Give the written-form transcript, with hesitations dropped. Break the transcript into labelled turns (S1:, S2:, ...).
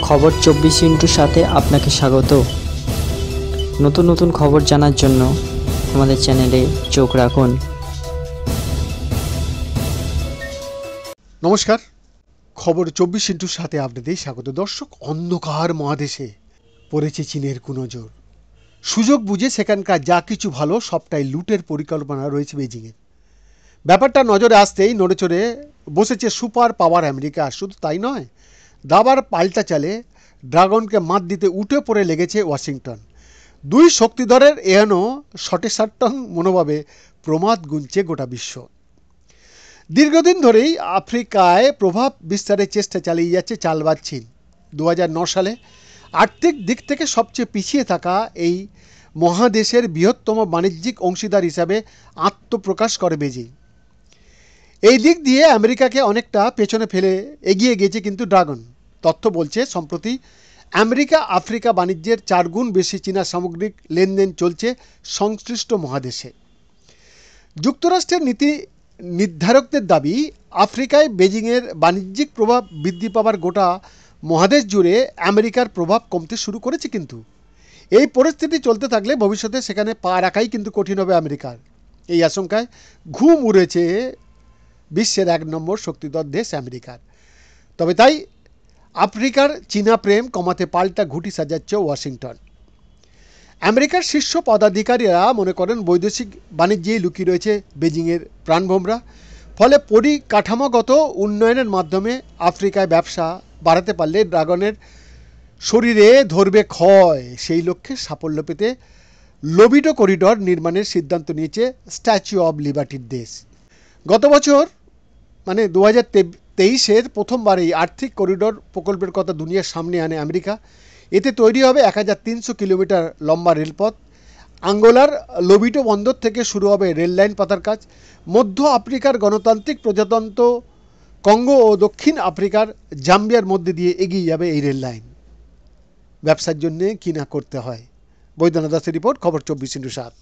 S1: খবর 24 সাথে আপনাকে স্বাগত। নতুন নতুন খবর জানার জন্য আমাদের চ্যানেলে চোখ রাখুন।
S2: নমস্কার, খবর 24 সাথে আপনাদের স্বাগত। দর্শক, অন্ধকার মহাদেশে পড়েছে চীনের কুনজর। সুযোগ বুঝে সেখানকার যা কিছু ভালো সবটাই লুটের পরিকল্পনা রয়েছে বেজিংয়ের। ব্যাপারটা নজরে আসতেই নড়েচড়ে বসেছে সুপার পাওয়ার আমেরিকা। শুধু তাই নয়, দাবার পাল্টা চালে ড্রাগনকে মাত দিতে উঠে পড়ে লেগেছে ওয়াশিংটন। দুই শক্তিধরের এহেন শটেসাট্টং মনোভাবে প্রমাদ গুনছে গোটা বিশ্ব। দীর্ঘদিন ধরেই আফ্রিকায় প্রভাব বিস্তারের চেষ্টা চালিয়ে যাচ্ছে চালবাজ চীন। 2009 সালে আর্থিক দিক থেকে সবচেয়ে পিছিয়ে থাকা এই মহাদেশের বৃহত্তম বাণিজ্যিক অংশীদার হিসাবে আত্মপ্রকাশ করে বেজিং। এই দিক দিয়ে আমেরিকাকে অনেকটা পেছনে ফেলে এগিয়ে গেছে কিন্তু ড্রাগন। তথ্য বলছে সম্প্রতি আমেরিকা আফ্রিকা বাণিজ্যের 4 গুণ বেশি চীনা সামগ্রিক লেনদেন চলছে সংশ্লিষ্ট মহাদেশে। যুক্তরাষ্ট্রের নীতি নির্ধারকদের দাবি, আফ্রিকায় বেজিংয়ের বাণিজ্যিক প্রভাব বৃদ্ধি পাওয়ার গোটা মহাদেশ জুড়ে আমেরিকার প্রভাব কমতে শুরু করেছে। কিন্তু এই পরিস্থিতি চলতে থাকলে ভবিষ্যতে সেখানে পা রাখাই কিন্তু কঠিন হবে আমেরিকার। এই আশঙ্কায় ঘুম উড়েছে বিশ্বের 1 নম্বর শক্তিধর দেশ আমেরিকার। তবে তাই আফ্রিকার চীনা প্রেম কমাতে পাল্টা ঘুঁটি সাজাচ্ছে ওয়াশিংটন। আমেরিকার শীর্ষ পদাধিকারীরা মনে করেন বৈদেশিক বাণিজ্যেই লুকিয়ে রয়েছে বেজিংয়ের প্রাণভোমরা। ফলে পরিকাঠামোগত উন্নয়নের মাধ্যমে আফ্রিকায় ব্যবসা বাড়াতে পারলে ড্রাগনের শরীরে ধরবে ক্ষয়। সেই লক্ষ্যে সাফল্য পেতে লোবিটো করিডর নির্মাণের সিদ্ধান্ত নিয়েছে স্ট্যাচু অব লিবার্টির দেশ। গত বছর 2023-এর প্রথমবার এই আর্থিক করিডর প্রকল্পের কথা দুনিয়ার সামনে আনে আমেরিকা। এতে তৈরি হবে 1300 কিলোমিটার লম্বা রেলপথ। আঙ্গোলার লোবিটো বন্দর থেকে শুরু হবে রেল লাইন পাতার কাজ। মধ্য আফ্রিকার গণতান্ত্রিক প্রজাতন্ত্র কঙ্গো ও দক্ষিণ আফ্রিকার জাম্বিয়ার মধ্যে দিয়ে এগিয়ে যাবে এই রেল লাইন। ব্যবসার জন্যে কি না করতে হয়। বৈদ্যনাথ দাসের রিপোর্ট, খবর 24/7।